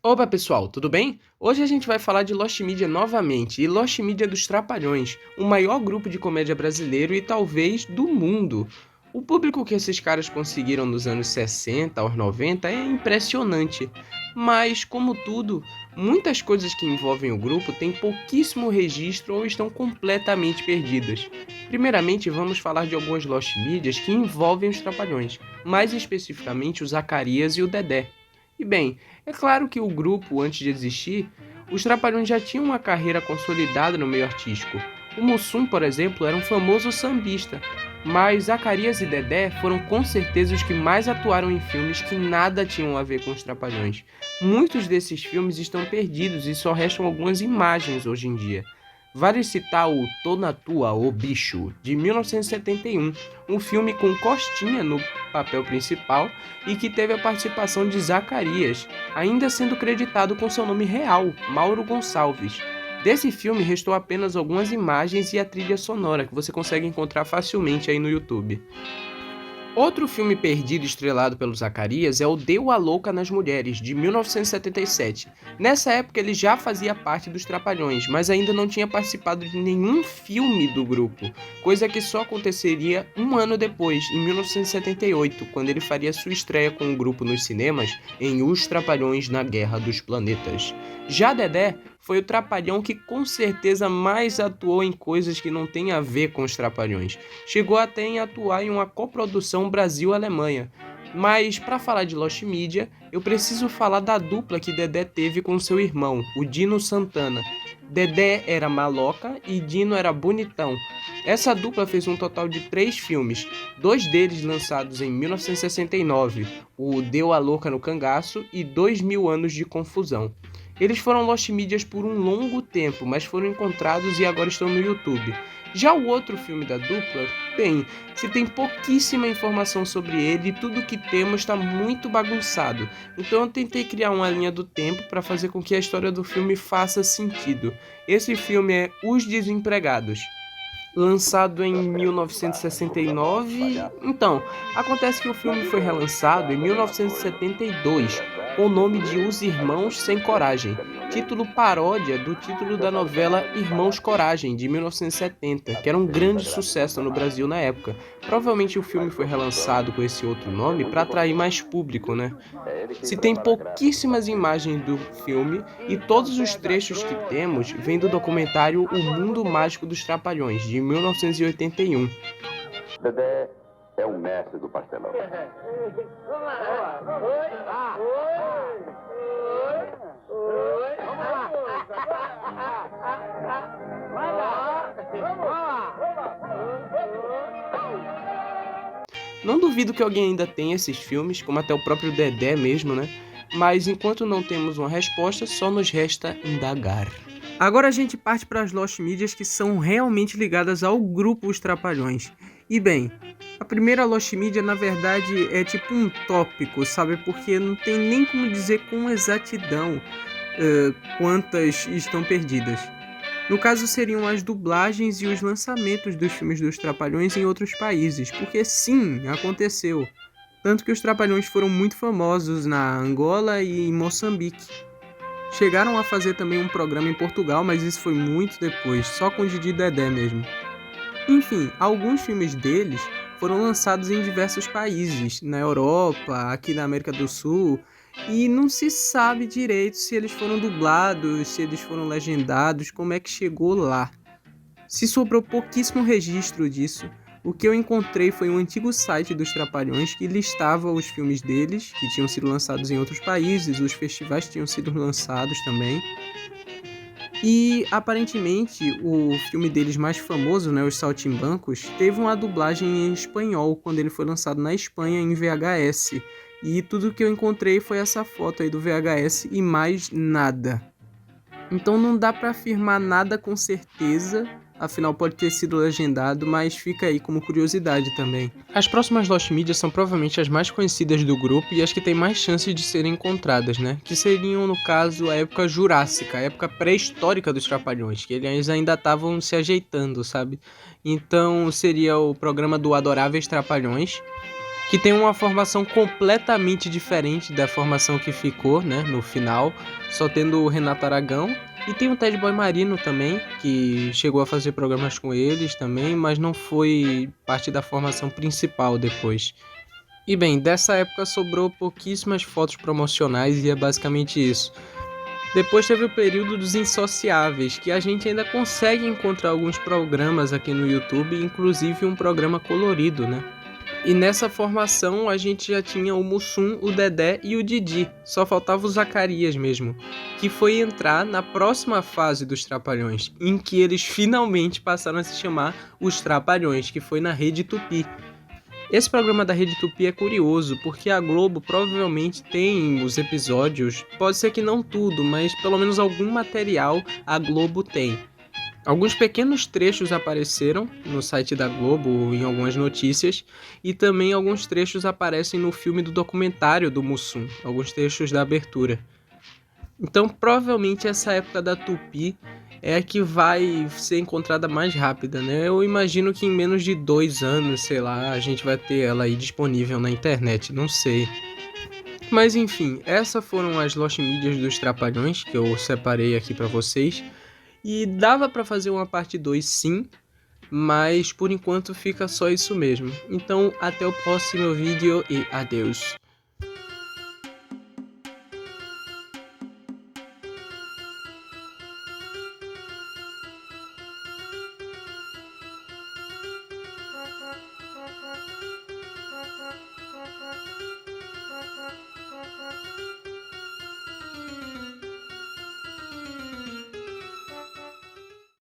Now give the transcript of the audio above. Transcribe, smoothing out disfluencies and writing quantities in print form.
Opa pessoal, tudo bem? Hoje a gente vai falar de Lost Media novamente, e Lost Media dos Trapalhões, o maior grupo de comédia brasileiro e talvez do mundo. O público que esses caras conseguiram nos anos 60 aos 90 é impressionante, mas como tudo, muitas coisas que envolvem o grupo têm pouquíssimo registro ou estão completamente perdidas. Primeiramente vamos falar de algumas Lost Medias que envolvem os Trapalhões, mais especificamente o Zacarias e o Dedé. E bem, é claro que o grupo, antes de existir, os Trapalhões já tinham uma carreira consolidada no meio artístico. O Mussum, por exemplo, era um famoso sambista, mas Zacarias e Dedé foram com certeza os que mais atuaram em filmes que nada tinham a ver com os Trapalhões. Muitos desses filmes estão perdidos e só restam algumas imagens hoje em dia. Vale citar o Tô na Tua, ô Bicho, de 1971, um filme com Costinha no papel principal e que teve a participação de Zacarias, ainda sendo creditado com seu nome real, Mauro Gonçalves. Desse filme restou apenas algumas imagens e a trilha sonora que você consegue encontrar facilmente aí no YouTube. Outro filme perdido estrelado pelo Zacarias é o Deu a Louca nas Mulheres, de 1977. Nessa época ele já fazia parte dos Trapalhões, mas ainda não tinha participado de nenhum filme do grupo, coisa que só aconteceria um ano depois, em 1978, quando ele faria sua estreia com o grupo nos cinemas em Os Trapalhões na Guerra dos Planetas. Já Dedé foi o trapalhão que com certeza mais atuou em coisas que não têm a ver com os Trapalhões. Chegou até em atuar em uma coprodução Brasil-Alemanha. Mas para falar de Lost Media, eu preciso falar da dupla que Dedé teve com seu irmão, o Dino Santana. Dedé era maloca e Dino era bonitão. Essa dupla fez um total de 3 filmes, 2 deles lançados em 1969, o Deu a Louca no Cangaço e 2000 Anos de Confusão. Eles foram Lost Medias por um longo tempo, mas foram encontrados e agora estão no YouTube. Já o outro filme da dupla, bem, se tem pouquíssima informação sobre ele e tudo que temos está muito bagunçado. Então eu tentei criar uma linha do tempo para fazer com que a história do filme faça sentido. Esse filme é Os Desempregados, lançado em 1969. Então, acontece que o filme foi relançado em 1972 com o nome de Os Irmãos Sem Coragem, título paródia do título da novela Irmãos Coragem, de 1970, que era um grande sucesso no Brasil na época. Provavelmente o filme foi relançado com esse outro nome para atrair mais público, né? Se tem pouquíssimas imagens do filme e todos os trechos que temos vêm do documentário O Mundo Mágico dos Trapalhões, de 1981. Dedé é o mestre do pastelão. Não duvido que alguém ainda tenha esses filmes, como até o próprio Dedé mesmo, né? Mas enquanto não temos uma resposta, só nos resta indagar. Agora a gente parte para as Lost Medias que são realmente ligadas ao grupo Os Trapalhões. E bem, a primeira Lost Media na verdade é tipo um tópico, sabe? Porque não tem nem como dizer com exatidão quantas estão perdidas. No caso seriam as dublagens e os lançamentos dos filmes dos Trapalhões em outros países, porque sim, aconteceu. Tanto que os Trapalhões foram muito famosos na Angola e em Moçambique. Chegaram a fazer também um programa em Portugal, mas isso foi muito depois, só com o Didi e Dedé mesmo. Enfim, alguns filmes deles foram lançados em diversos países, na Europa, aqui na América do Sul, e não se sabe direito se eles foram dublados, se eles foram legendados, como é que chegou lá. Se sobrou pouquíssimo registro disso, o que eu encontrei foi um antigo site dos Trapalhões que listava os filmes deles, que tinham sido lançados em outros países, os festivais tinham sido lançados também. E aparentemente o filme deles mais famoso, né, Os Saltimbancos, teve uma dublagem em espanhol quando ele foi lançado na Espanha em VHS. E tudo que eu encontrei foi essa foto aí do VHS e mais nada. Então não dá pra afirmar nada com certeza, afinal pode ter sido legendado, mas fica aí como curiosidade também. As próximas Lost Medias são provavelmente as mais conhecidas do grupo e as que têm mais chances de serem encontradas, né? Que seriam, no caso, a época Jurássica, a época pré-histórica dos Trapalhões, que eles ainda estavam se ajeitando, sabe? Então seria o programa do Adoráveis Trapalhões, que tem uma formação completamente diferente da formação que ficou, né, no final, só tendo o Renato Aragão. E tem o Ted Boy Marino também, que chegou a fazer programas com eles também, mas não foi parte da formação principal depois. E bem, dessa época sobrou pouquíssimas fotos promocionais e é basicamente isso. Depois teve o período dos insociáveis, que a gente ainda consegue encontrar alguns programas aqui no YouTube, inclusive um programa colorido, né? E nessa formação a gente já tinha o Mussum, o Dedé e o Didi, só faltava o Zacarias mesmo, que foi entrar na próxima fase dos Trapalhões, em que eles finalmente passaram a se chamar os Trapalhões, que foi na Rede Tupi. Esse programa da Rede Tupi é curioso, porque a Globo provavelmente tem os episódios, pode ser que não tudo, mas pelo menos algum material a Globo tem. Alguns pequenos trechos apareceram no site da Globo, em algumas notícias, e também alguns trechos aparecem no filme do documentário do Mussum, alguns trechos da abertura. Então, provavelmente essa época da Tupi é a que vai ser encontrada mais rápida, né? Eu imagino que em menos de 2 anos, sei lá, a gente vai ter ela aí disponível na internet, não sei. Mas enfim, essas foram as Lost Medias dos Trapalhões que eu separei aqui pra vocês. E dava pra fazer uma parte 2 sim, mas por enquanto fica só isso mesmo. Então até o próximo vídeo e adeus.